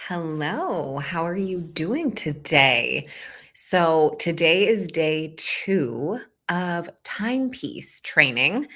Hello, how are you doing today? So, today is day two of timepiece training.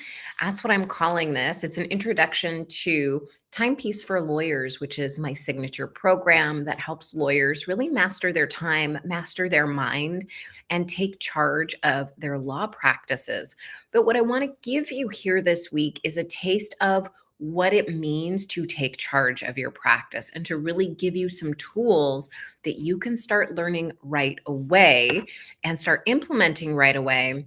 That's what I'm calling this. It's an introduction to Timepiece for Lawyers, which is my signature program that helps lawyers really master their time, master their mind, and take charge of their law practices. But what I want to give you here this week is a taste of what it means to take charge of your practice and to really give you some tools that you can start learning right away and start implementing right away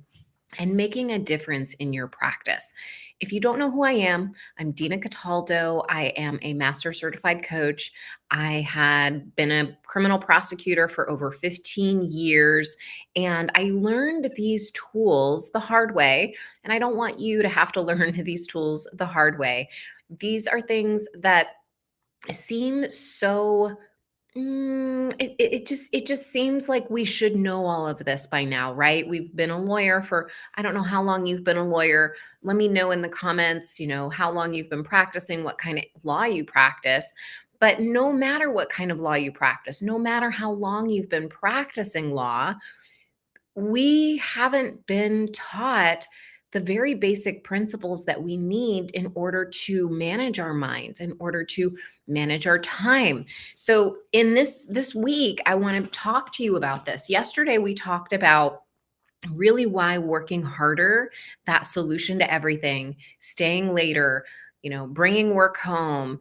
and making a difference in your practice. If you don't know who I am, I'm Dina Cataldo. I am a master certified coach. I had been a criminal prosecutor for over 15 years, and I learned these tools the hard way. And I don't want you to have to learn these tools the hard way. These are things that seem so it just seems like we should know all of this by now, right? We've been a lawyer for I don't know how long you've been a lawyer. Let me know in the comments, how long you've been practicing, what kind of law you practice. But no matter what kind of law you practice, no matter how long you've been practicing law, we haven't been taught the very basic principles that we need in order to manage our minds, in order to manage our time. So in this week I want to talk to you about this. Yesterday we talked about really why working harder, that solution to everything, staying later, bringing work home,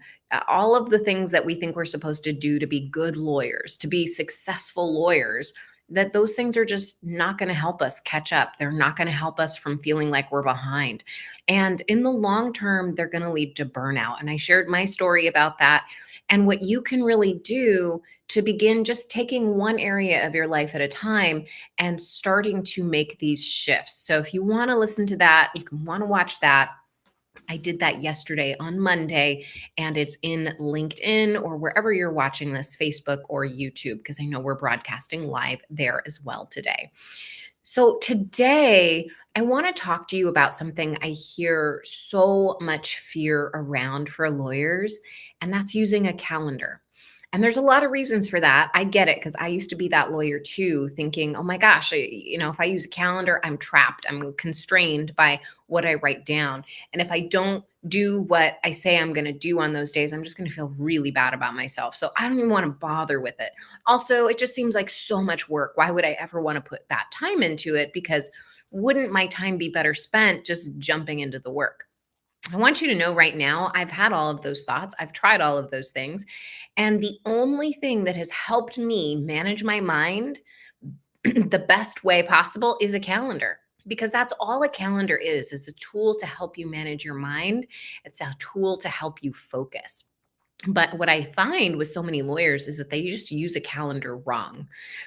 all of the things that we think we're supposed to do to be good lawyers, to be successful lawyers, that those things are just not going to help us catch up. They're not going to help us from feeling like we're behind. And in the long term, they're going to lead to burnout. And I shared my story about that and what you can really do to begin just taking one area of your life at a time and starting to make these shifts. So if you want to listen to that, you can want to watch that. I did that yesterday on Monday, and it's in LinkedIn or wherever you're watching this, Facebook or YouTube, because I know we're broadcasting live there as well today. So today, I want to talk to you about something I hear so much fear around for lawyers, and that's using a calendar. And there's a lot of reasons for that. I get it because I used to be that lawyer too, thinking, oh my gosh, if I use a calendar, I'm trapped. I'm constrained by what I write down. And if I don't do what I say I'm going to do on those days, I'm just going to feel really bad about myself. So I don't even want to bother with it. Also, it just seems like so much work. Why would I ever want to put that time into it? Because wouldn't my time be better spent just jumping into the work? I want you to know right now, I've had all of those thoughts. I've tried all of those things. And the only thing that has helped me manage my mind the best way possible is a calendar. Because that's all a calendar is a tool to help you manage your mind. It's a tool to help you focus. But what I find with so many lawyers is that they just use a calendar wrong.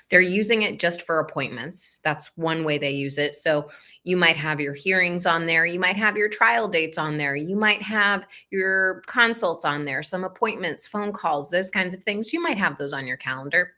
They're using it just for appointments. That's one way they use it. So you might have your hearings on there. You might have your trial dates on there. You might have your consults on there, some appointments, phone calls, those kinds of things. You might have those on your calendar,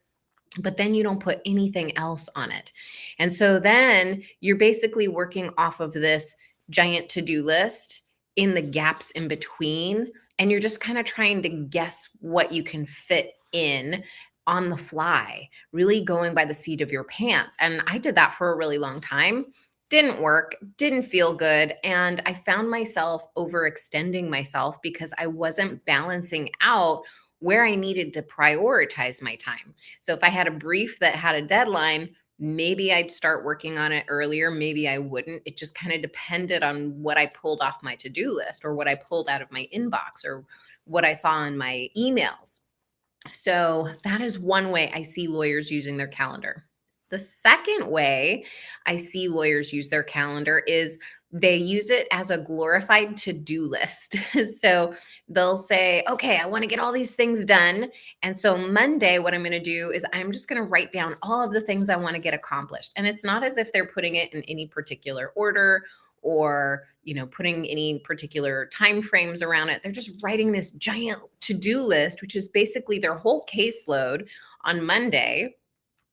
but then you don't put anything else on it. And so then you're basically working off of this giant to-do list in the gaps in between. And you're just kind of trying to guess what you can fit in on the fly, really going by the seat of your pants. And I did that for a really long time. Didn't work, didn't feel good. And I found myself overextending myself because I wasn't balancing out where I needed to prioritize my time. So if I had a brief that had a deadline, maybe I'd start working on it earlier. Maybe I wouldn't. It just kind of depended on what I pulled off my to do list or what I pulled out of my inbox or what I saw in my emails. So that is one way I see lawyers using their calendar. The second way I see lawyers use their calendar is they use it as a glorified to-do list. So they'll say, okay, I want to get all these things done. And so Monday, what I'm going to do is I'm just going to write down all of the things I want to get accomplished. And it's not as if they're putting it in any particular order or putting any particular time frames around it. They're just writing this giant to-do list, which is basically their whole caseload on Monday.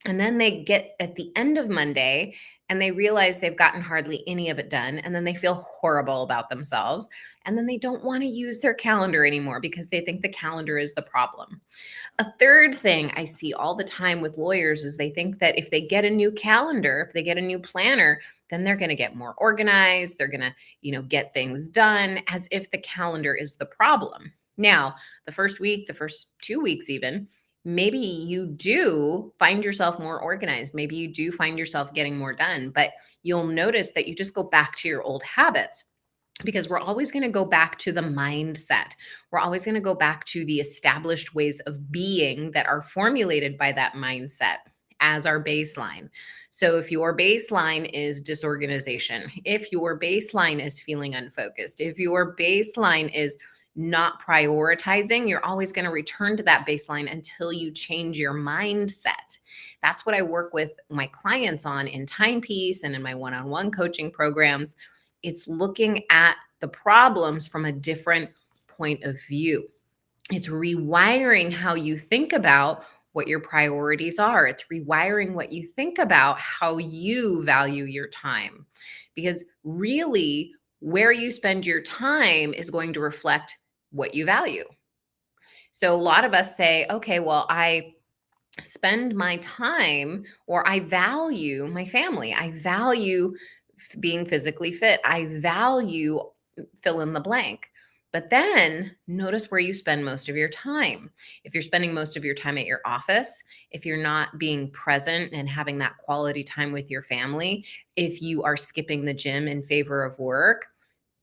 And then they get at the end of Monday and they realize they've gotten hardly any of it done. And then they feel horrible about themselves. And then they don't want to use their calendar anymore because they think the calendar is the problem. A third thing I see all the time with lawyers is they think that if they get a new calendar, if they get a new planner, then they're going to get more organized. They're going to, get things done as if the calendar is the problem. Now, the first week, the first 2 weeks, even, maybe you do find yourself more organized. Maybe you do find yourself getting more done, but you'll notice that you just go back to your old habits because we're always going to go back to the mindset. We're always going to go back to the established ways of being that are formulated by that mindset as our baseline. So if your baseline is disorganization, if your baseline is feeling unfocused, if your baseline is not prioritizing, you're always going to return to that baseline until you change your mindset. That's what I work with my clients on in Timepiece and in my one-on-one coaching programs. It's looking at the problems from a different point of view. It's rewiring how you think about what your priorities are. It's rewiring what you think about how you value your time. Because really, where you spend your time is going to reflect what you value. So a lot of us say, okay, well, I spend my time or I value my family. I value being physically fit. I value fill in the blank. But then notice where you spend most of your time. If you're spending most of your time at your office, if you're not being present and having that quality time with your family, if you are skipping the gym in favor of work,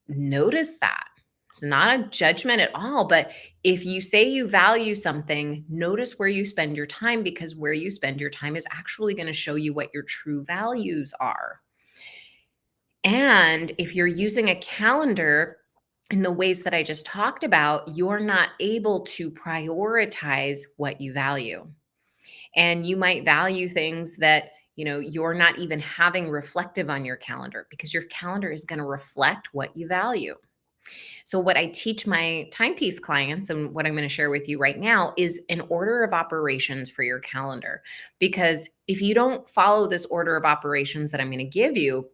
notice that. It's not a judgment at all, but if you say you value something, notice where you spend your time because where you spend your time is actually going to show you what your true values are. And if you're using a calendar in the ways that I just talked about, you're not able to prioritize what you value. And you might value things that, you're not even having reflective on your calendar because your calendar is going to reflect what you value. So, what I teach my timepiece clients and what I'm going to share with you right now is an order of operations for your calendar. Because if you don't follow this order of operations that I'm going to give you,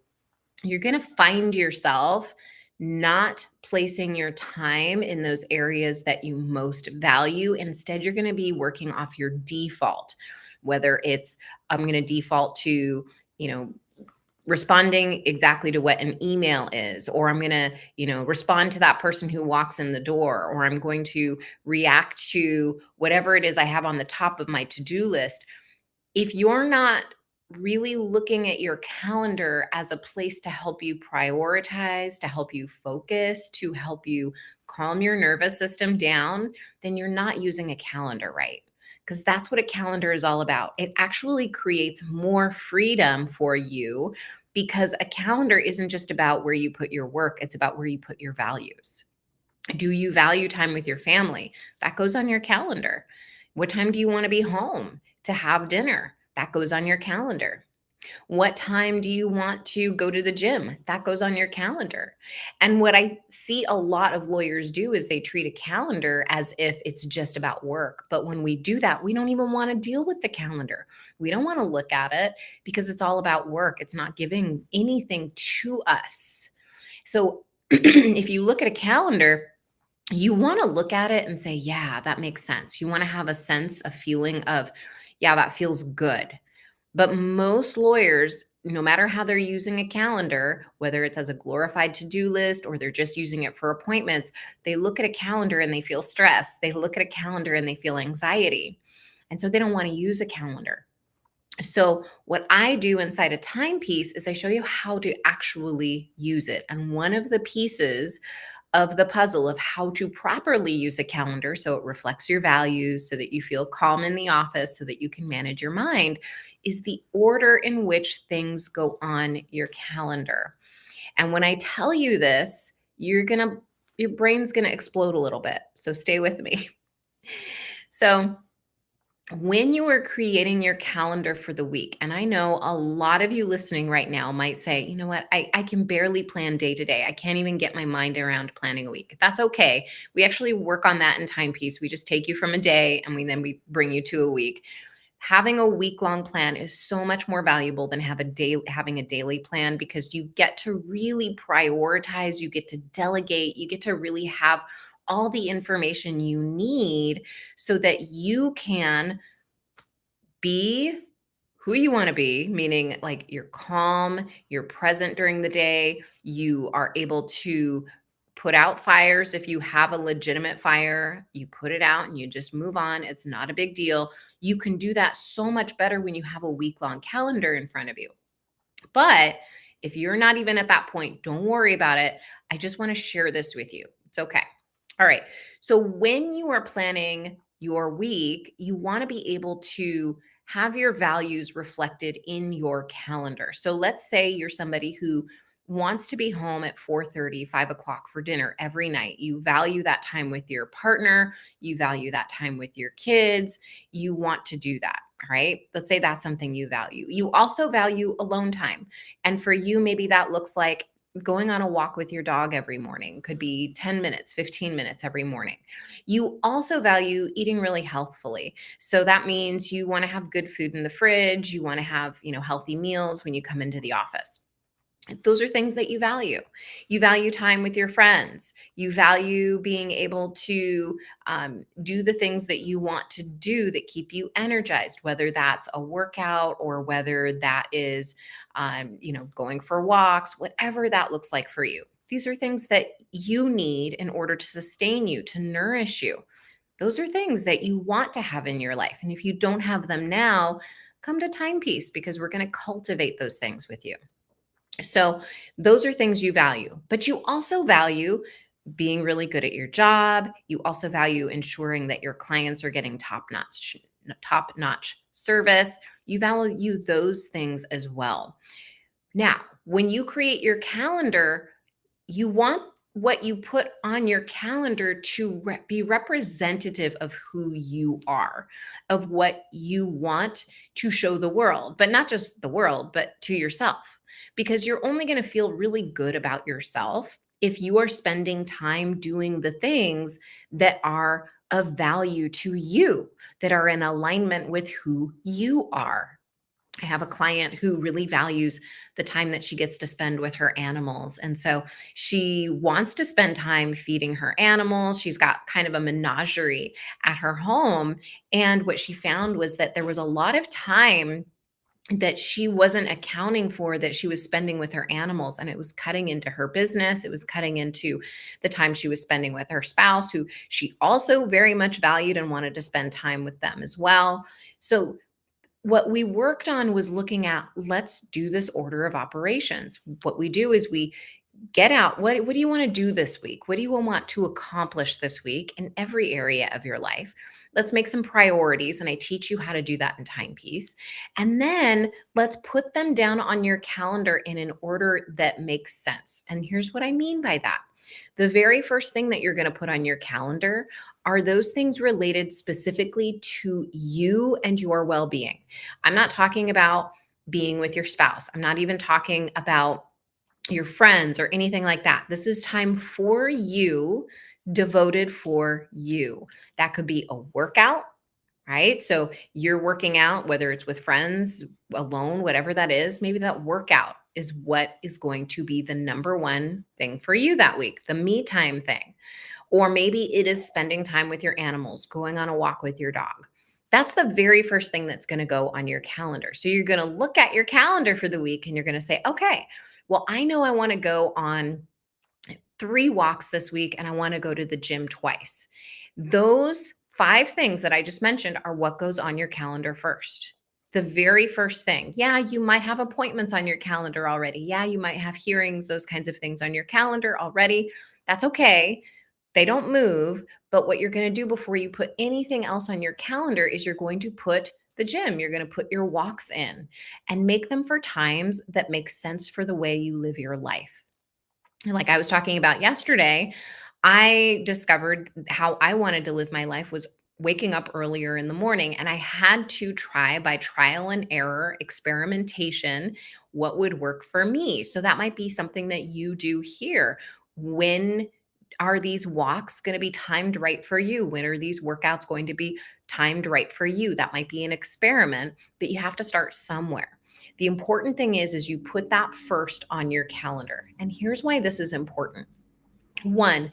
you're going to find yourself not placing your time in those areas that you most value. Instead, you're going to be working off your default, whether it's I'm going to default to, responding exactly to what an email is, or I'm going to, respond to that person who walks in the door, or I'm going to react to whatever it is I have on the top of my to-do list. If you're not really looking at your calendar as a place to help you prioritize, to help you focus, to help you calm your nervous system down, then you're not using a calendar right. Because that's what a calendar is all about. It actually creates more freedom for you because a calendar isn't just about where you put your work, it's about where you put your values. Do you value time with your family? That goes on your calendar. What time do you want to be home to have dinner? That goes on your calendar. What time do you want to go to the gym? That goes on your calendar. And what I see a lot of lawyers do is they treat a calendar as if it's just about work. But when we do that, we don't even want to deal with the calendar. We don't want to look at it because it's all about work. It's not giving anything to us. So if you look at a calendar, you want to look at it and say, yeah, that makes sense. You want to have a sense, a feeling of, yeah, that feels good. But most lawyers, no matter how they're using a calendar, whether it's as a glorified to-do list or they're just using it for appointments, they look at a calendar and they feel stress. They look at a calendar and they feel anxiety. And so they don't want to use a calendar. So what I do inside a timepiece is I show you how to actually use it. And one of the pieces of the puzzle of how to properly use a calendar so it reflects your values, so that you feel calm in the office, so that you can manage your mind, is the order in which things go on your calendar. And when I tell you this, your brain's gonna explode a little bit. So stay with me. So when you are creating your calendar for the week, and I know a lot of you listening right now might say, you know what, I can barely plan day to day. I can't even get my mind around planning a week. That's okay. We actually work on that in Timepiece. We just take you from a day and then we bring you to a week. Having a week-long plan is so much more valuable than having a daily plan because you get to really prioritize, you get to delegate, you get to really have all the information you need so that you can be who you want to be, meaning like you're calm, you're present during the day, you are able to put out fires. If you have a legitimate fire, you put it out and you just move on. It's not a big deal. You can do that so much better when you have a week long calendar in front of you. But if you're not even at that point, don't worry about it. I just want to share this with you. It's okay. All right. So when you are planning your week, you want to be able to have your values reflected in your calendar. So let's say you're somebody who wants to be home at 4:30, 5 o'clock for dinner every night. You value that time with your partner, you value that time with your kids, you want to do that. All right. Let's say that's something you value. You also value alone time. And for you, maybe that looks like going on a walk with your dog every morning, could be 10 minutes, 15 minutes every morning. You also value eating really healthfully. So that means you want to have good food in the fridge, you want to have, healthy meals when you come into the office. Those are things that you value. You value time with your friends. You value being able to do the things that you want to do that keep you energized, whether that's a workout or whether that is, going for walks, whatever that looks like for you. These are things that you need in order to sustain you, to nourish you. Those are things that you want to have in your life. And if you don't have them now, come to Timepiece because we're going to cultivate those things with you. So, those are things you value, but you also value being really good at your job. You also value ensuring that your clients are getting top-notch service. You value those things as well. Now, when you create your calendar, you want what you put on your calendar to be representative of who you are, of what you want to show the world, but not just the world, but to yourself. Because you're only going to feel really good about yourself if you are spending time doing the things that are of value to you, that are in alignment with who you are. I have a client who really values the time that she gets to spend with her animals. And so she wants to spend time feeding her animals. She's got kind of a menagerie at her home. And what she found was that there was a lot of time that she wasn't accounting for that she was spending with her animals, and it was cutting into her business. It was cutting into the time she was spending with her spouse, who she also very much valued and wanted to spend time with them as well. So what we worked on was looking at, let's do this order of operations. What we do is we get out, what do you want to do this week? What do you want to accomplish this week in every area of your life? Let's make some priorities, and I teach you how to do that in Timepiece. And then let's put them down on your calendar in an order that makes sense. And here's what I mean by that. The very first thing that you're going to put on your calendar are those things related specifically to you and your well being. I'm not talking about being with your spouse, I'm not even talking about your friends or anything like that. This is time for you, devoted for you. That could be a workout, right? So you're working out, whether it's with friends, alone, whatever that is, maybe that workout is what is going to be the number one thing for you that week, the me time thing. Or maybe it is spending time with your animals, going on a walk with your dog. That's the very first thing that's going to go on your calendar. So you're going to look at your calendar for the week and you're going to say, okay, well, I know I want to go on 3 walks this week and I want to go to the gym twice. Those 5 things that I just mentioned are what goes on your calendar first. The very first thing. Yeah, you might have appointments on your calendar already. Yeah, you might have hearings, those kinds of things on your calendar already. That's okay. They don't move. But what you're going to do before you put anything else on your calendar is you're going to put the gym, you're going to put your walks in and make them for times that make sense for the way you live your life. And like I was talking about yesterday, I discovered how I wanted to live my life was waking up earlier in the morning. And I had to try by trial and error, experimentation, what would work for me. So that might be something that you do here. When are these walks going to be timed right for you? When are these workouts going to be timed right for you? That might be an experiment, but you have to start somewhere. The important thing is you put that first on your calendar. And here's why this is important. One,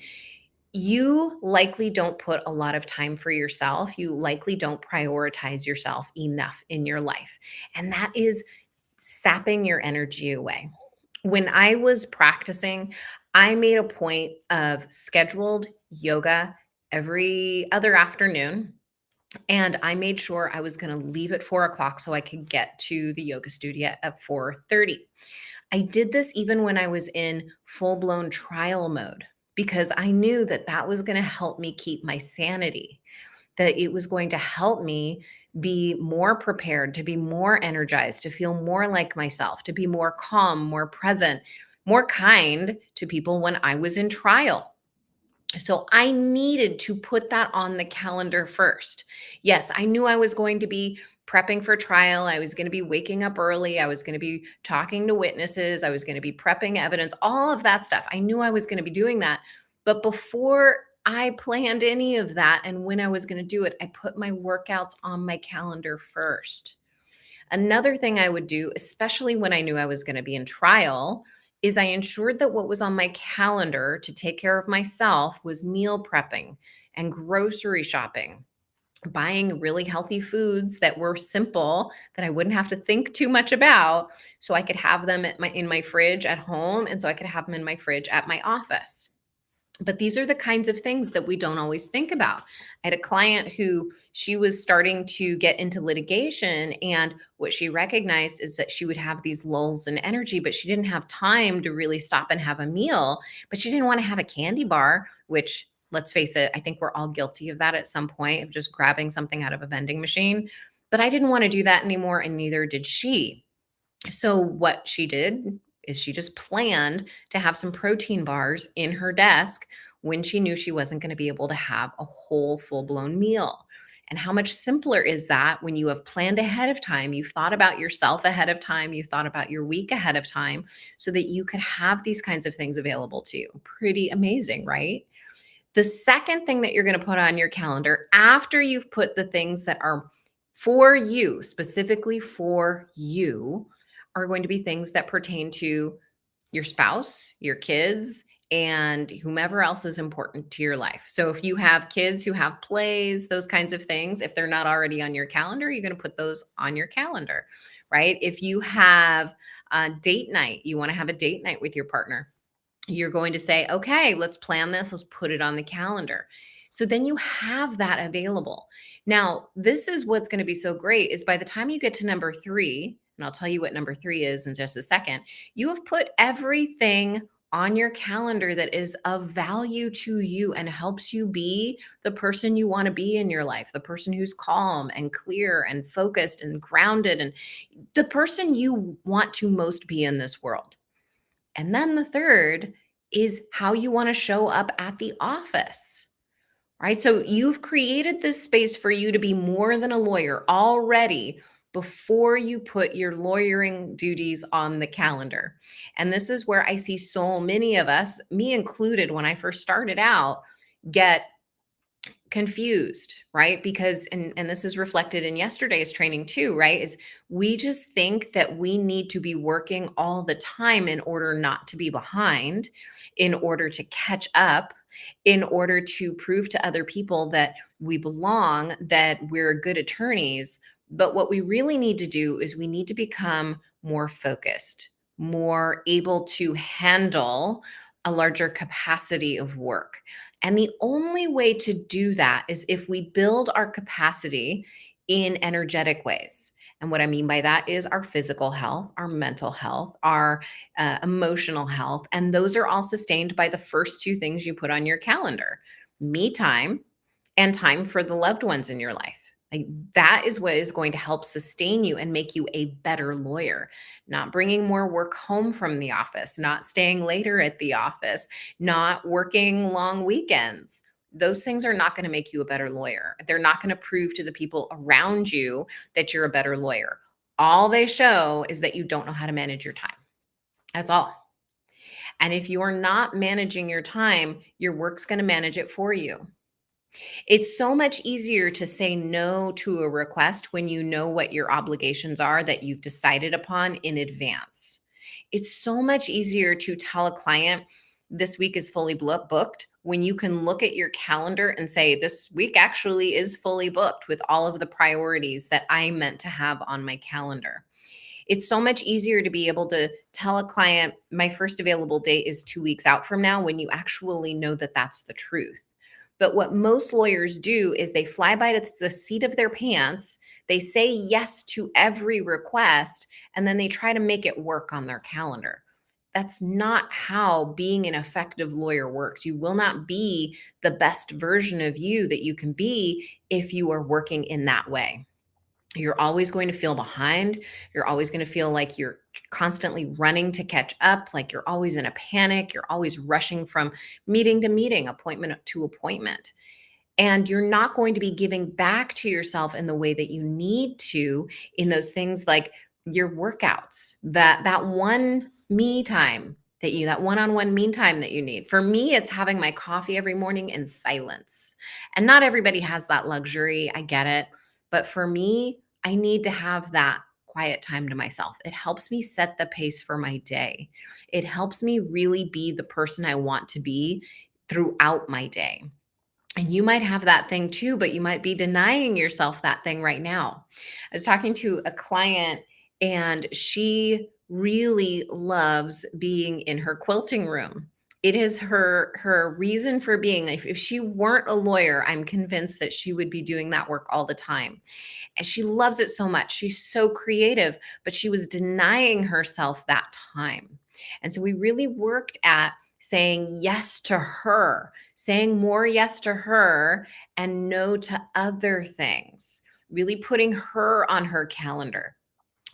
you likely don't put a lot of time for yourself. You likely don't prioritize yourself enough in your life. And that is sapping your energy away. When I was practicing, I made a point of scheduled yoga every other afternoon. And I made sure I was going to leave at 4 o'clock so I could get to the yoga studio at 4:30. I did this even when I was in full blown trial mode because I knew that that was going to help me keep my sanity, that it was going to help me be more prepared, to be more energized, to feel more like myself, to be more calm, more present, more kind to people when I was in trial. So I needed to put that on the calendar first. Yes, I knew I was going to be prepping for trial. I was going to be waking up early. I was going to be talking to witnesses. I was going to be prepping evidence, all of that stuff. I knew I was going to be doing that. But before I planned any of that and when I was going to do it, I put my workouts on my calendar first. Another thing I would do, especially when I knew I was going to be in trial, is I ensured that what was on my calendar to take care of myself was meal prepping and grocery shopping, buying really healthy foods that were simple that I wouldn't have to think too much about so I could have them in my fridge at home and so I could have them in my fridge at my office. But these are the kinds of things that we don't always think about. I had a client who she was starting to get into litigation, and what she recognized is that she would have these lulls in energy, but she didn't have time to really stop and have a meal. But she didn't want to have a candy bar, which, let's face it, I think we're all guilty of that at some point, of just grabbing something out of a vending machine. But I didn't want to do that anymore, and neither did she. So what she did is she just planned to have some protein bars in her desk when she knew she wasn't going to be able to have a whole full-blown meal. And how much simpler is that when you have planned ahead of time? You've thought about yourself ahead of time. You've thought about your week ahead of time so that you could have these kinds of things available to you. Pretty amazing, right? The second thing that you're going to put on your calendar after you've put the things that are for you, specifically for you, are going to be things that pertain to your spouse, your kids, and whomever else is important to your life. So if you have kids who have plays, those kinds of things, if they're not already on your calendar, you're going to put those on your calendar, right? If you have a date night, you want to have a date night with your partner, you're going to say, okay, let's plan this. Let's put it on the calendar. So then you have that available. Now, this is what's going to be so great is by the time you get to number 3, and I'll tell you what number 3 is in just a second, you have put everything on your calendar that is of value to you and helps you be the person you want to be in your life, the person who's calm and clear and focused and grounded and the person you want to most be in this world. And then the third is how you want to show up at the office, right? So you've created this space for you to be more than a lawyer already before you put your lawyering duties on the calendar. And this is where I see so many of us, me included, when I first started out, get confused, right? Because and this is reflected in yesterday's training too, right? Is we just think that we need to be working all the time in order not to be behind, in order to catch up, in order to prove to other people that we belong, that we're good attorneys. But what we really need to do is we need to become more focused, more able to handle a larger capacity of work. And the only way to do that is if we build our capacity in energetic ways. And what I mean by that is our physical health, our mental health, our emotional health. And those are all sustained by the first two things you put on your calendar: me time and time for the loved ones in your life. Like, that is what is going to help sustain you and make you a better lawyer. Not bringing more work home from the office, not staying later at the office, not working long weekends. Those things are not going to make you a better lawyer. They're not going to prove to the people around you that you're a better lawyer. All they show is that you don't know how to manage your time. That's all. And if you're not managing your time, your work's going to manage it for you. It's so much easier to say no to a request when you know what your obligations are that you've decided upon in advance. It's so much easier to tell a client this week is fully booked when you can look at your calendar and say, this week actually is fully booked with all of the priorities that I meant to have on my calendar. It's so much easier to be able to tell a client, my first available date is 2 weeks out from now, when you actually know that that's the truth. But what most lawyers do is they fly by the seat of their pants, they say yes to every request, and then they try to make it work on their calendar. That's not how being an effective lawyer works. You will not be the best version of you that you can be if you are working in that way. You're always going to feel behind. You're always going to feel like you're constantly running to catch up, like you're always in a panic. You're always rushing from meeting to meeting, appointment to appointment. And you're not going to be giving back to yourself in the way that you need to in those things like your workouts, that one me time that one-on-one me time that you need. For me, it's having my coffee every morning in silence. And not everybody has that luxury. I get it. But for me, I need to have that quiet time to myself. It helps me set the pace for my day. It helps me really be the person I want to be throughout my day. And you might have that thing too, but you might be denying yourself that thing right now. I was talking to a client and she really loves being in her quilting room. It is her reason for being. If she weren't a lawyer, I'm convinced that she would be doing that work all the time. And she loves it so much. She's so creative, but she was denying herself that time. And so we really worked at saying yes to her, saying more yes to her and no to other things, really putting her on her calendar.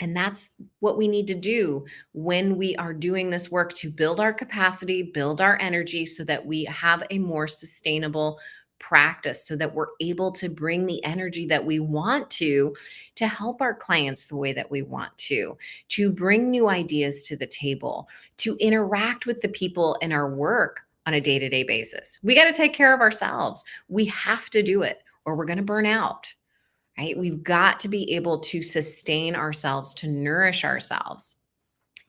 And that's what we need to do when we are doing this work to build our capacity, build our energy so that we have a more sustainable practice, so that we're able to bring the energy that we want to help our clients the way that we want to bring new ideas to the table, to interact with the people in our work on a day-to-day basis. We got to take care of ourselves. We have to do it or we're going to burn out, right? We've got to be able to sustain ourselves, to nourish ourselves.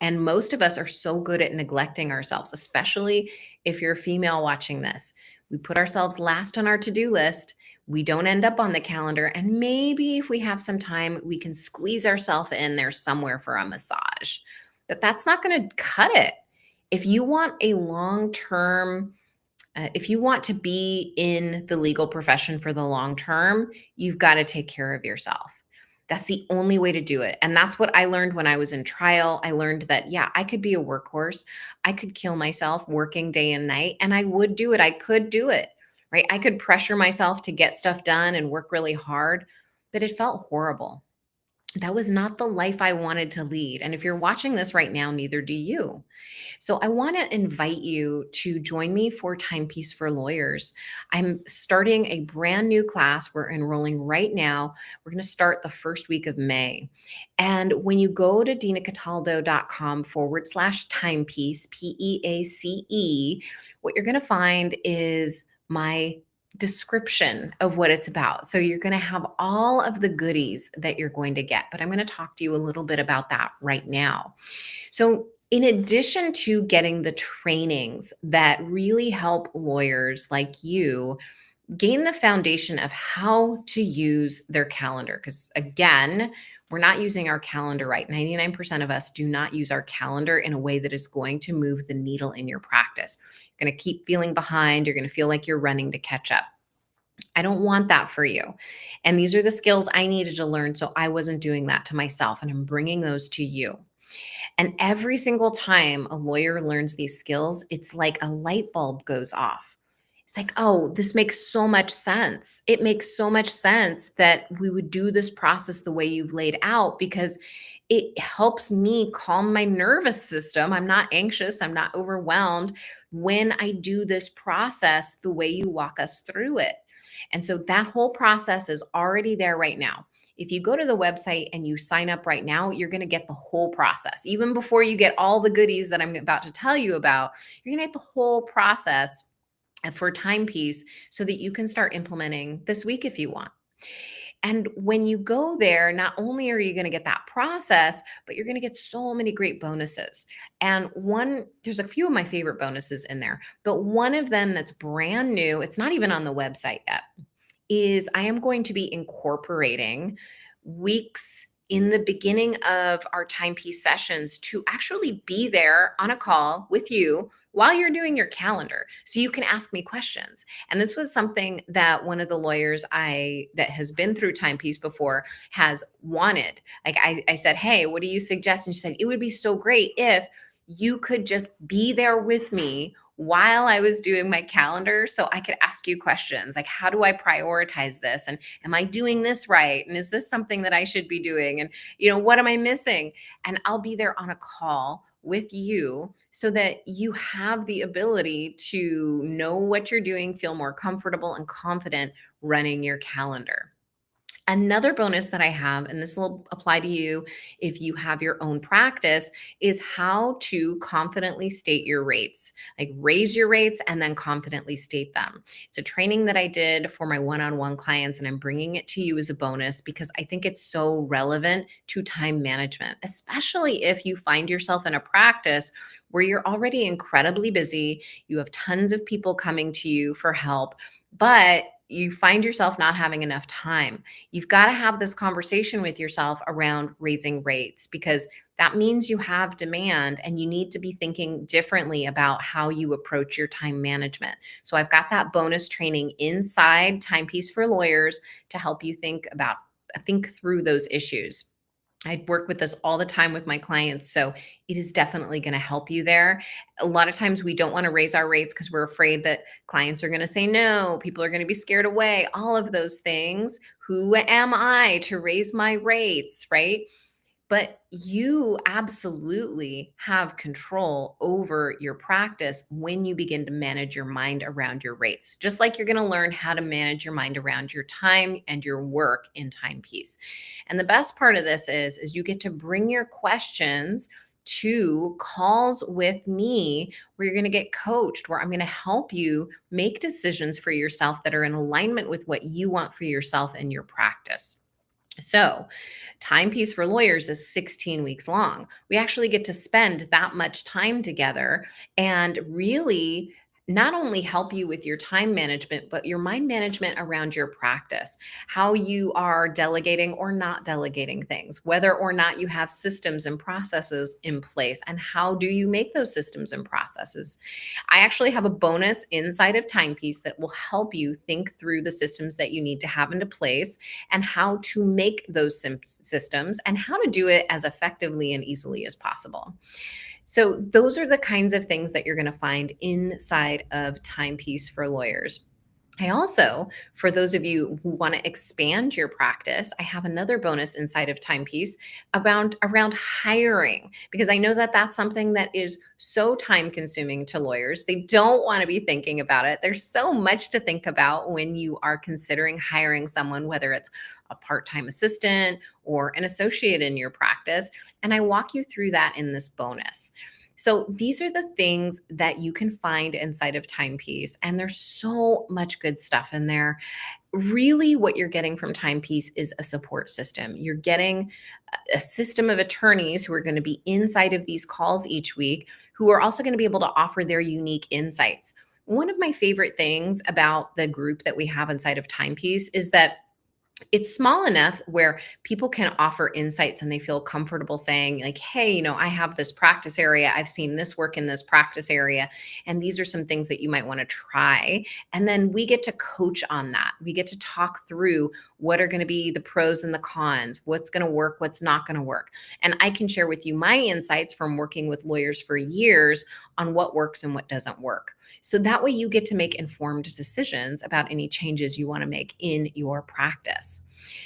And most of us are so good at neglecting ourselves, especially if you're a female watching this. We put ourselves last on our to-do list. We don't end up on the calendar. And maybe if we have some time, we can squeeze ourselves in there somewhere for a massage. But that's not going to cut it. If you want a long-term if you want to be in the legal profession for the long term, you've got to take care of yourself. That's the only way to do it. And that's what I learned when I was in trial. I learned that, yeah, I could be a workhorse. I could kill myself working day and night, and I would do it. I could do it, right? I could pressure myself to get stuff done and work really hard, but it felt horrible. That was not the life I wanted to lead. And if you're watching this right now, neither do you. So I want to invite you to join me for Timepiece for Lawyers. I'm starting a brand new class. We're enrolling right now. We're going to start the first week of May. And when you go to dinacataldo.com/timepiece, PEACE, what you're going to find is my description of what it's about. So you're going to have all of the goodies that you're going to get, but I'm going to talk to you a little bit about that right now. So in addition to getting the trainings that really help lawyers like you gain the foundation of how to use their calendar, because again, we're not using our calendar right. 99% of us do not use our calendar in a way that is going to move the needle in your practice. You're going to keep feeling behind. You're going to feel like you're running to catch up. I don't want that for you. And these are the skills I needed to learn. So I wasn't doing that to myself, and I'm bringing those to you. And every single time a lawyer learns these skills, it's like a light bulb goes off. It's like, oh, this makes so much sense. It makes so much sense that we would do this process the way you've laid out, because it helps me calm my nervous system. I'm not anxious. I'm not overwhelmed when I do this process the way you walk us through it. And so that whole process is already there right now. If you go to the website and you sign up right now, you're going to get the whole process. Even before you get all the goodies that I'm about to tell you about, you're going to get the whole process for Timepiece so that you can start implementing this week if you want. And when you go there, not only are you going to get that process, but you're going to get so many great bonuses. And there's a few of my favorite bonuses in there, but one of them that's brand new, it's not even on the website yet, is I am going to be incorporating weeks in the beginning of our timepiece sessions to actually be there on a call with you while you're doing your calendar so you can ask me questions. And this was something that one of the lawyers that has been through timepiece before has wanted. Like I said, hey, what do you suggest? And she said, it would be so great if you could just be there with me while I was doing my calendar so I could ask you questions like, how do I prioritize this? And am I doing this right? And is this something that I should be doing? And, what am I missing? And I'll be there on a call with you so that you have the ability to know what you're doing, feel more comfortable and confident running your calendar. Another bonus that I have, and this will apply to you if you have your own practice, is how to confidently state your rates. Like raise your rates and then confidently state them. It's a training that I did for my one on one clients, and I'm bringing it to you as a bonus because I think it's so relevant to time management, especially if you find yourself in a practice where you're already incredibly busy, you have tons of people coming to you for help, but you find yourself not having enough time. You've got to have this conversation with yourself around raising rates because that means you have demand and you need to be thinking differently about how you approach your time management. So I've got that bonus training inside Timepiece for Lawyers to help you think through those issues. I work with this all the time with my clients. So it is definitely going to help you there. A lot of times we don't want to raise our rates because we're afraid that clients are going to say no, people are going to be scared away, all of those things. Who am I to raise my rates, right? But you absolutely have control over your practice when you begin to manage your mind around your rates, just like you're going to learn how to manage your mind around your time and your work in Timepiece. And the best part of this is you get to bring your questions to calls with me where you're going to get coached, where I'm going to help you make decisions for yourself that are in alignment with what you want for yourself and your practice. So, Timepiece for Lawyers is 16 weeks long. We actually get to spend that much time together and really not only help you with your time management, but your mind management around your practice, how you are delegating or not delegating things, whether or not you have systems and processes in place, and how do you make those systems and processes. I actually have a bonus inside of Timepiece that will help you think through the systems that you need to have into place and how to make those systems and how to do it as effectively and easily as possible. So those are the kinds of things that you're going to find inside of Timepiece for Lawyers. I also, for those of you who want to expand your practice, I have another bonus inside of Timepiece around hiring, because I know that that's something that is so time consuming to lawyers. They don't want to be thinking about it. There's so much to think about when you are considering hiring someone, whether it's a part-time assistant or an associate in your practice. And I walk you through that in this bonus. So these are the things that you can find inside of Timepiece, and there's so much good stuff in there. Really, what you're getting from Timepiece is a support system. You're getting a system of attorneys who are going to be inside of these calls each week, who are also going to be able to offer their unique insights. One of my favorite things about the group that we have inside of Timepiece is that it's small enough where people can offer insights and they feel comfortable saying like, hey, I have this practice area. I've seen this work in this practice area. And these are some things that you might want to try. And then we get to coach on that. We get to talk through what are going to be the pros and the cons, what's going to work, what's not going to work. And I can share with you my insights from working with lawyers for years on what works and what doesn't work. So that way you get to make informed decisions about any changes you want to make in your practice.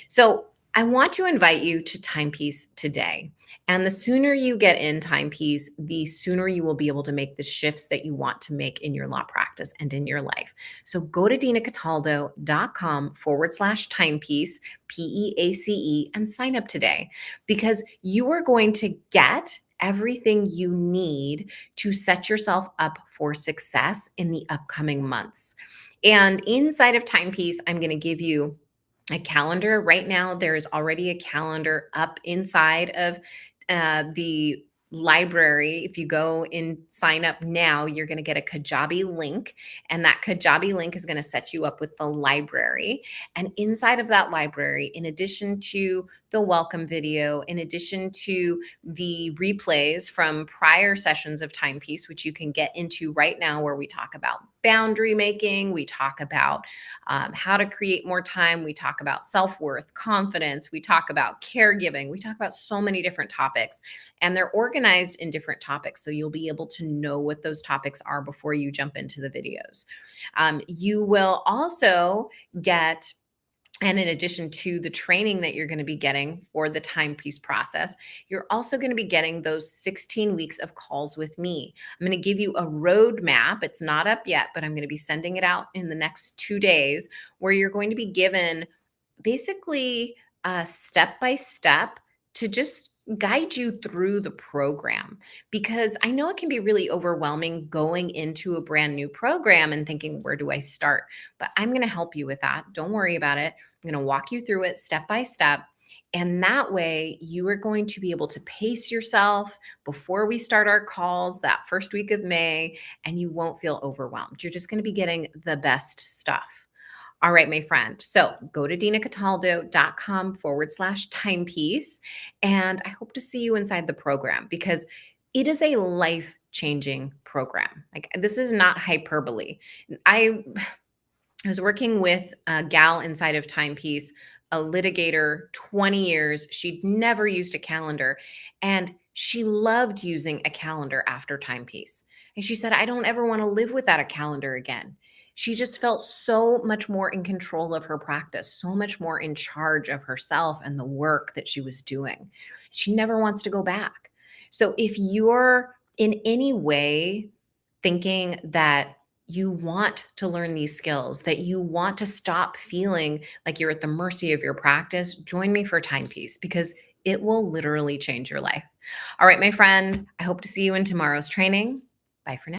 So I want to invite you to Timepiece today. And the sooner you get in Timepiece, the sooner you will be able to make the shifts that you want to make in your law practice and in your life. So go to dinacataldo.com/timepiece, PEACE, and sign up today because you are going to get everything you need to set yourself up for success in the upcoming months. And inside of Timepiece, I'm going to give you a calendar. Right now, there is already a calendar up inside of the library. If you go and sign up now, you're going to get a Kajabi link, and that Kajabi link is going to set you up with the library. And inside of that library, in addition to the welcome video, in addition to the replays from prior sessions of Timepiece, which you can get into right now, where we talk about boundary making, we talk about how to create more time, we talk about self-worth, confidence, we talk about caregiving, we talk about so many different topics, and they're organized in different topics. So you'll be able to know what those topics are before you jump into the videos. You will also get, and in addition to the training that you're going to be getting for the Timepiece process, you're also going to be getting those 16 weeks of calls with me. I'm going to give you a roadmap. It's not up yet, but I'm going to be sending it out in the next 2 days, where you're going to be given basically step by step to just guide you through the program, because I know it can be really overwhelming going into a brand new program and thinking, where do I start? But I'm going to help you with that. Don't worry about it. I'm going to walk you through it step by step. And that way, you are going to be able to pace yourself before we start our calls that first week of May, and you won't feel overwhelmed. You're just going to be getting the best stuff. All right, my friend. So go to dinacataldo.com/timepiece. And I hope to see you inside the program, because it is a life-changing program. Like, this is not hyperbole. I was working with a gal inside of Timepiece, a litigator, 20 years. She'd never used a calendar, and she loved using a calendar after Timepiece. And she said, I don't ever want to live without a calendar again. She just felt so much more in control of her practice, so much more in charge of herself and the work that she was doing. She never wants to go back. So if you're in any way thinking that you want to learn these skills, that you want to stop feeling like you're at the mercy of your practice, join me for Timepiece, because it will literally change your life. All right, my friend, I hope to see you in tomorrow's training. Bye for now.